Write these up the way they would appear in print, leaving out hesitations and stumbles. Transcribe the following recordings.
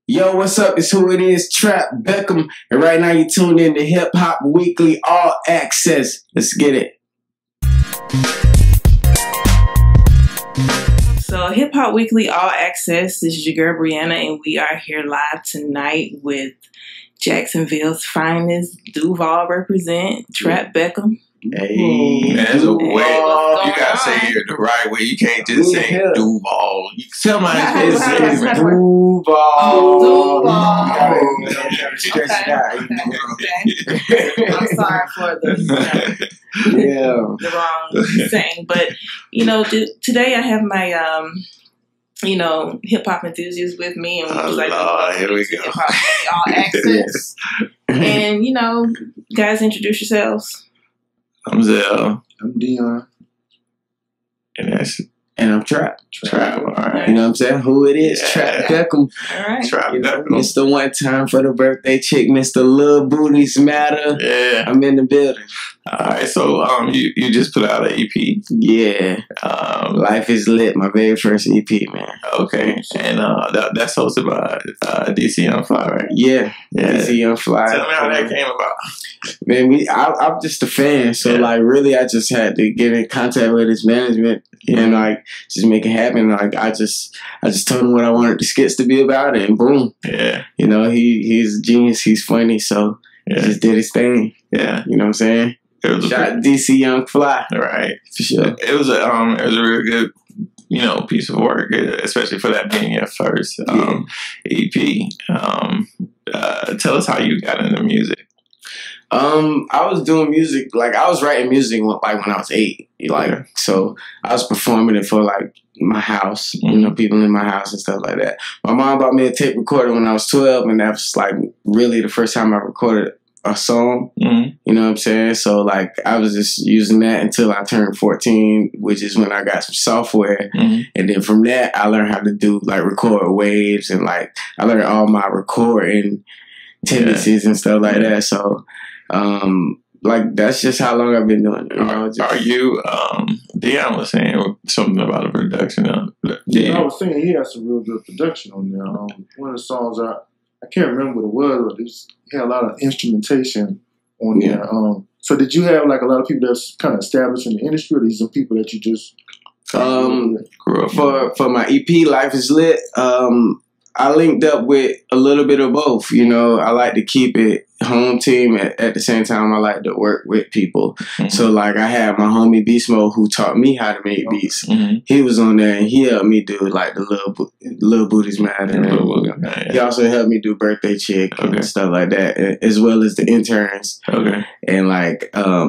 Yo, what's up? It's who it is, Trap Beckham. And right now you're tuned in to Hip Hop Weekly All Access. Let's get it. So Hip Hop Weekly All Access, this is your girl Brianna, and we are here live tonight with Jacksonville's finest. Duval represent, Trap Beckham. Hey, there's a way. Hey, You gotta say it the right way. You can't just say Duval. You tell my it's Duval. Oh, You Duval. gotta stretch it out. Okay. I'm sorry for the wrong saying, but today I have my hip hop enthusiasts with me, and we was like, here we go. Hip Hop All Access. And guys, introduce yourselves. I'm Zell. I'm Dion. And I'm Trap. All right. You know what I'm saying? Who it is? Yeah. Trap Beckham. All right. Trap Beckham. Mr. One Time for the Birthday Chick, Mr. Lil Booties Matter. Yeah. I'm in the building. Alright, so you just put out an EP. Yeah. Life is Lit, my very first EP, man. Okay. And that's hosted by DC Young Fly, right? Yeah. DC Young Fly. Tell me how that came about. Man, I'm just a fan, so really, I just had to get in contact with his management and just make it happen. I just told him what I wanted the skits to be about, and boom. Yeah. He's a genius. He's funny, so he just did his thing. Yeah. You know what I'm saying? Shout out DC Young Fly. Right. For sure. It was a real good piece of work, especially for that being your first EP. Tell us how you got into music. I was doing music, I was writing music when I was 8. So I was performing it for my house, people in my house and stuff like that. My mom bought me a tape recorder when I was 12, and that was really the first time I recorded a song. You know what I'm saying? So I was just using that until I turned 14, which is when I got some software. And then from that I learned how to do record waves, and I learned all my recording tendencies and stuff like that. So that's just how long I've been doing it. Are you Dion was saying something about a production I was saying he has some real good production on there. One of the songs I can't remember what it was, but he had a lot of instrumentation on there. So did you have a lot of people that's kind of established in the industry, or these are people that you just grew up for my EP Life is Lit? I linked up with a little bit of both. I like to keep it home team. At the same time, I like to work with people. So I had my homie Beast Mode, who taught me how to make beats. He was on there, and he helped me do the Lil Booties Matter. He also helped me do Birthday Chick and stuff like that, as well as the interns. Okay. And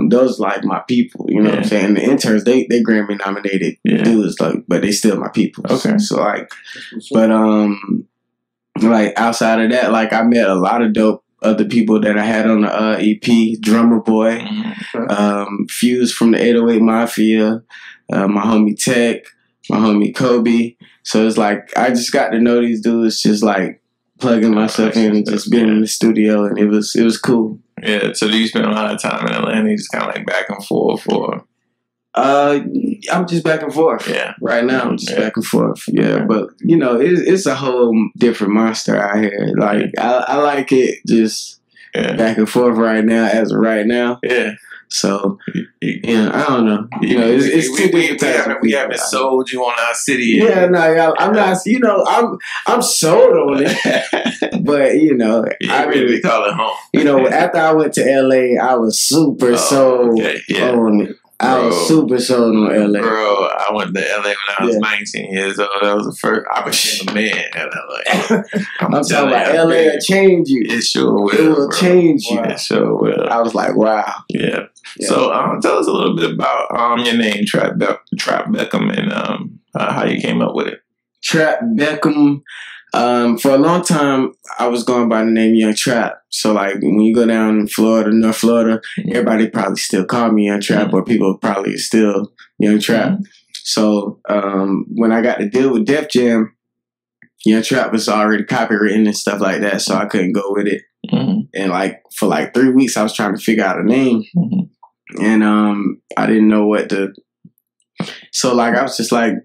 those my people. You know what I'm saying? And the interns, they Grammy nominated dudes, but they still my people. Okay. So outside of that, I met a lot of dope other people that I had on the EP. Drummer Boy, Fuse from the 808 Mafia, my homie Tech, my homie Kobe. So it's I just got to know these dudes, just plugging myself in and just being in the studio, and it was cool. Yeah. So do you spend a lot of time in Atlanta? You just kind of back and forth, or? I'm just back and forth. Yeah. Right now, I'm just back and forth. Yeah, but it's a whole different monster out here. I like it just back and forth right now, as of right now. Yeah. So I don't know. It's too different. We haven't sold you on our city yet. Yeah, no, I'm not. I'm sold on it, but I really call it home. After I went to LA, I was super sold on it. I was super sold on LA. Bro, I went to LA when I was 19 years old. That was the first. I became a man in LA. I'm talking about LA will change you. It sure will. It will change you. It sure will. I was like, wow. Yeah. So tell us a little bit about your name, Trap Beckham, and how you came up with it. Trap Beckham. For a long time, I was going by the name Young Trap. So when you go down in Florida, North Florida, everybody probably still call me Young Trap, or people probably still Young Trap. So when I got to deal with Def Jam, Young Trap was already copywritten and stuff like that, so I couldn't go with it. And for 3 weeks, I was trying to figure out a name, and I didn't know what to. So I was just let's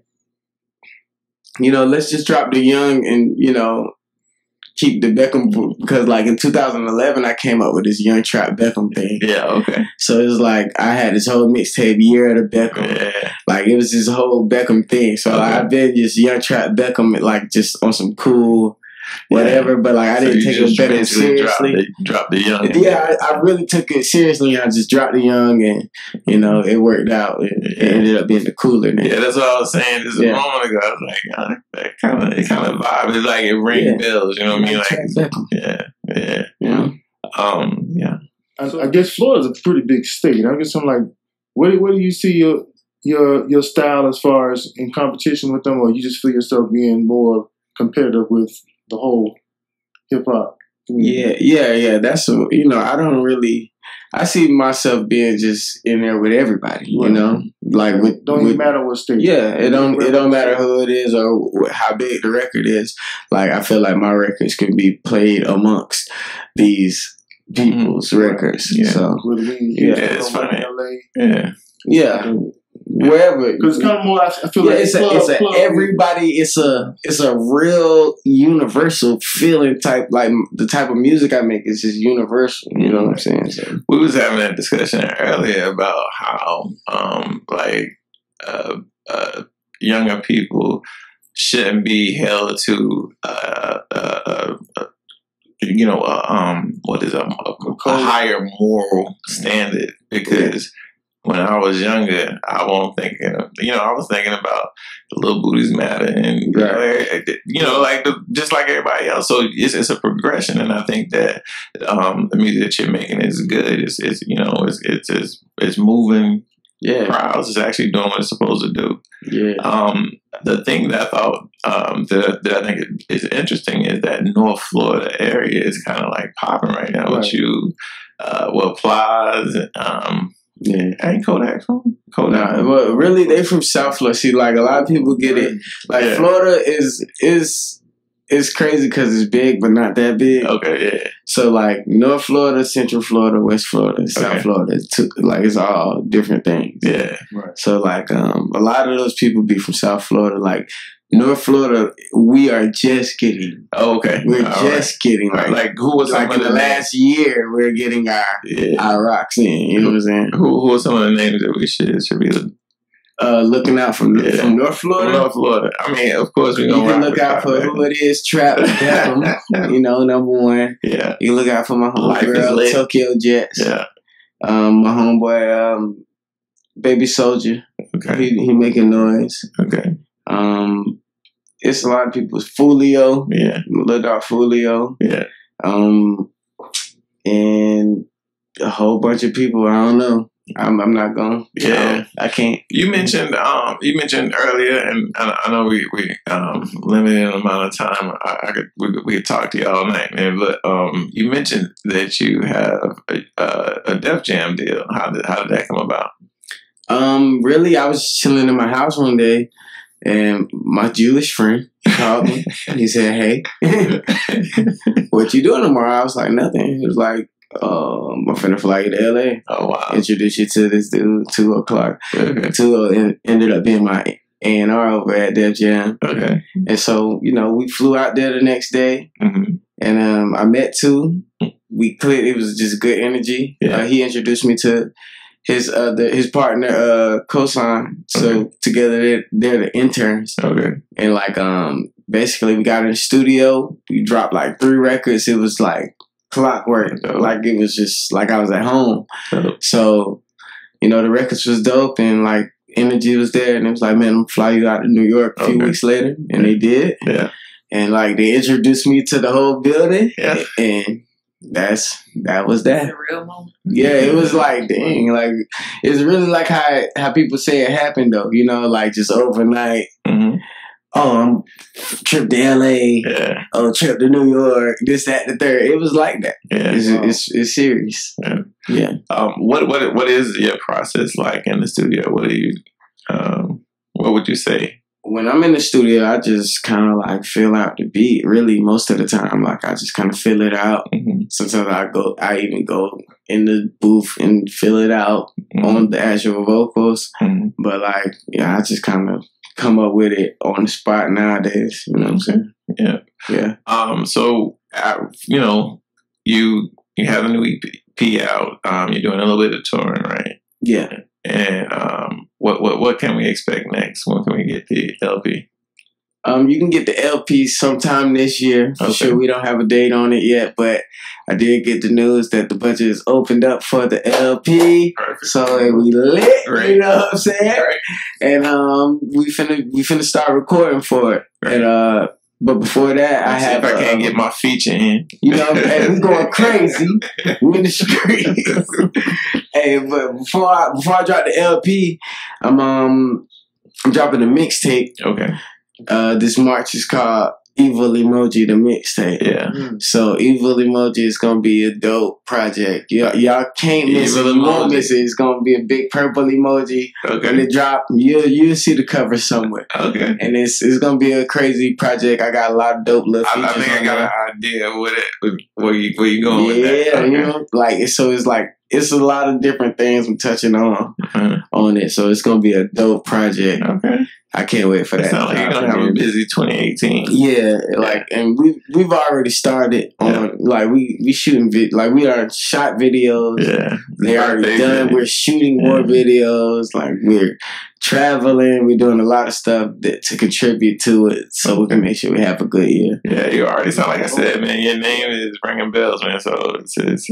just drop the young and keep the Beckham, because like in 2011 I came up with this Young Trap Beckham thing. Yeah, okay. So it was like I had this whole mixtape Year of the Beckham. Yeah. Like it was this whole Beckham thing. So like, I've been just Young Trap Beckham, like just on some cool whatever, but like I didn't take it Beckham seriously. Drop the young. Yeah, I really took it seriously. I just dropped the young, and you know it worked out. It ended up being the cooler name. Yeah, that's what I was saying just a moment ago. I was like, that kind of vibe. It's like it rings bells. You know what I mean? Like, yeah. I guess Florida's a pretty big state. I guess I'm like, where do you see your style as far as in competition with them, or you just feel yourself being more competitive with the whole hip hop community? Yeah. That's I don't really. I see myself being just in there with everybody. You know, like don't even matter what state. Yeah, it don't matter who it is or how big the record is. Like I feel like my records can be played amongst these people's records. Yeah. So it's funny. Yeah. Wherever, because it's kind of more. I feel like it's everybody. It's a real universal feeling type. Like the type of music I make is just universal. You know what I'm saying? So we was having that discussion earlier about how younger people shouldn't be held to what is a higher moral standard, because when I was younger, I was thinking about the Lil Booties matter, and just like everybody else. So it's a progression, and I think that the music that you're making is good. It's moving. Yeah, crowds is actually doing what it's supposed to do. Yeah. The thing that I thought that I think is interesting is that North Florida area is kind of like popping right now with you. Plies. Ain't Kodak from? Kodak. Nah, well, really, they from South Florida. See, like a lot of people get it. Like Florida is crazy because it's big, but not that big. Okay, yeah. So like North Florida, Central Florida, West Florida, South Florida, it's all different things. Yeah. Right. So like a lot of those people be from South Florida. Like North Florida, we are just getting. Oh, okay. We're just getting. Like who was like in the last year, we're getting our rocks in. You know what I'm saying? Who are some of the names that we should be looking out from North Florida? North Florida. I mean, of course, we you can look out for who it is. Trap Beckham, number one. Yeah. You look out for my homegirl, Tokyo Jets. Yeah. My homeboy, Baby Soldier. Okay. He making noise. Okay. It's a lot of people. Fulio. Yeah. Little dog Fulio. Yeah. And a whole bunch of people. I don't know. I'm not going. Yeah, I can't. You mentioned earlier, and I know we limited amount of time. We could talk to you all night, man. But you mentioned that you have a Def Jam deal. How did that come about? Really, I was chilling in my house one day, and my Jewish friend called me. He said, "Hey, what you doing tomorrow?" I was like, "Nothing." He was like, I'm finna fly you to LA. Oh wow! Introduce you to this dude, 2:00. Okay. 2 ended up being my A&R over at Def Jam. Okay. And so, we flew out there the next day, and I met 2. We clicked. It was just good energy. Yeah. He introduced me to his partner, Cosign. So together they're the interns. Okay. And like basically we got in the studio. We dropped like 3 records. It was like clockwork. Like it was just like I was at home. So, the records was dope and like energy was there, and it was like, man, I'm gonna fly you out to New York a few weeks later. And they did. Yeah. And like they introduced me to the whole building. Yeah. And that was that. It's a real moment. Yeah, it was like, dang, like it's really like how people say it happened though, like just overnight. Mm-hmm. Oh, trip to LA. Yeah. Oh, trip to New York. This, that, the third. It was like that. Yeah. It's serious. Yeah. What is your process like in the studio? What would you say? When I'm in the studio, I just kind of like fill out the beat. Really, most of the time, like I just kind of fill it out. Mm-hmm. Sometimes I even go in the booth and fill it out on the actual vocals. Mm-hmm. But like, I just kind of come up with it on the spot nowadays. You know what I'm saying? Yeah. Yeah. So you know, you have a new EP out. You're doing a little bit of touring, right? Yeah. And what can we expect next? When can we get the LP? You can get the LP sometime this year. For sure, we don't have a date on it yet, but I did get the news that the budget is opened up for the LP. Perfect. So we lit, Great. you know what I'm saying? Right. And we finna start recording for it. Right. And but before that, I have. If I can't get my feature in, you know, hey, we going crazy. We in the streets. Hey, but before I drop the LP, I'm dropping a mixtape. Okay. This March is called Evil Emoji, the mixtape. Yeah. So Evil Emoji is gonna be a dope project. Y'all can't miss it. You won't miss it. It's gonna be a big purple emoji. Okay. When it drop, you'll see the cover somewhere. Okay. And it's gonna be a crazy project. I got a lot of dope little features. I think I got an idea of where you going with that. Yeah, you know, like it's a lot of different things I'm touching on it. So it's gonna be a dope project. Okay. I can't wait for that. Sounds like you're gonna have a busy 2018. Yeah, like, and we've already started on like we shooting we are shot videos. Yeah, they already done. We're shooting more videos. Like we're traveling. We're doing a lot of stuff to contribute to it, so we can make sure we have a good year. Yeah, you already sound like I said, man. Your name is ringing bells, man. So it's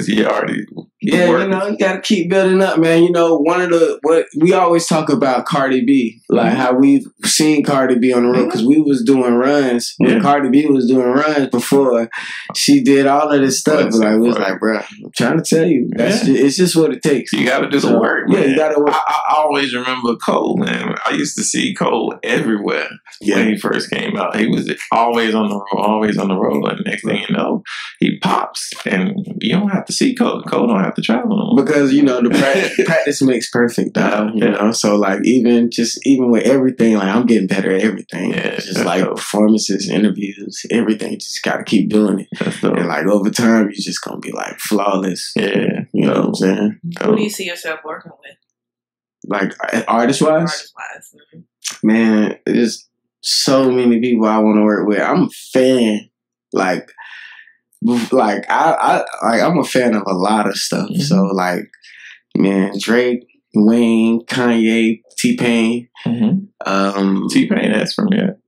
you already. Yeah, you know, you gotta keep building up, man. You know, what we always talk about Cardi B, like how we've seen Cardi B on the road because we was doing runs when Cardi B was doing runs before she did all of this stuff. Like we was like, bro, I'm trying to tell you, it's just what it takes. You got to do the work. Yeah, man. you got to work. I always remember Cole, man. I used to see Cole everywhere when he first came out. He was always on the road. And next thing you know, he pops, and you don't have to see Cole. Cole don't have to travel no more. Because you know the practice makes perfect, dog. You know, so like even with everything, like I'm getting better at everything. Yeah, it's just like performances, interviews, everything. You just got to keep doing it, and like over time, you're just gonna be like flawless. Yeah, you know what I'm saying. Who do you see yourself working with? Like artist wise, man, there's so many people I want to work with. I'm a fan, like I'm a fan of a lot of stuff. Mm-hmm. So like, man, Drake, Wayne, Kanye, T-Pain. Mm-hmm. T-Pain, that's from here.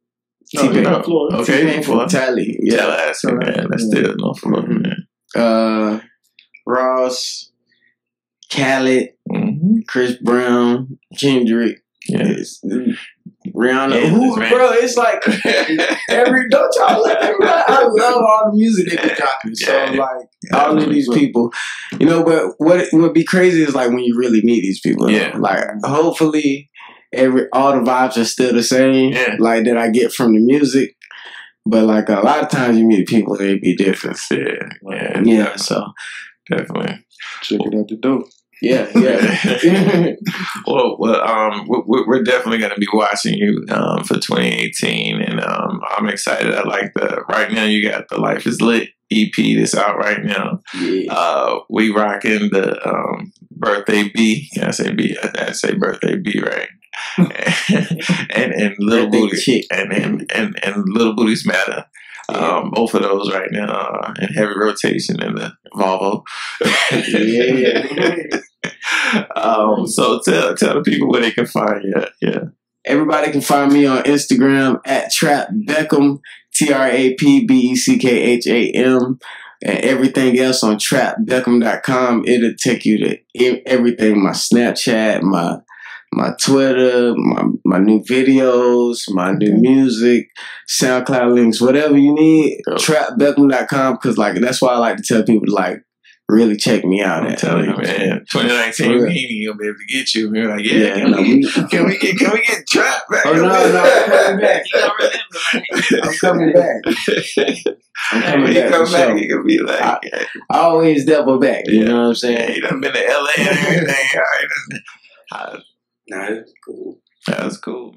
T-Pain, okay, T-Pain from Tally. Yeah, man. That's still no Florida, man. Ross, Khaled, Chris Brown, Kendrick. Yes. Rihanna, bro, it's like don't y'all let everybody. I love all the music they be dropping. So like all of these people, you know. But what would be crazy is like when you really meet these people. Yeah. Like hopefully, all the vibes are still the same. Yeah. Like that I get from the music. But like a lot of times you meet people, they be different. Yeah. So definitely check it out the dope. Yeah. Well, we're definitely going to be watching you for 2018, and I'm excited. I like right now you got the Life Is Lit EP that's out right now. Yeah. We rocking the Birthday B. Can I say B? I say Birthday B, right? and Lil Booties and Lil Booties Matter. Both of those right now in heavy rotation in the Volvo. So tell the people where they can find you. Yeah. Everybody can find me on Instagram at Trap Beckham, TrapBeckham, and everything else on trapbeckham.com. It'll take you to everything: my Snapchat, my Twitter, my new videos, my new music, SoundCloud links, whatever you need. Trapbeckham.com, because like that's why I like to tell people to like really check me out. I'm telling you, man. 2019, we ain't gonna be able to get you. We're like, can we get Trap back? Oh no, I'm coming back. I'm coming back. Come back, you can be like, I always double back. You know what I'm saying? Yeah, you done been to LA and everything. Nah, that's cool. That's cool.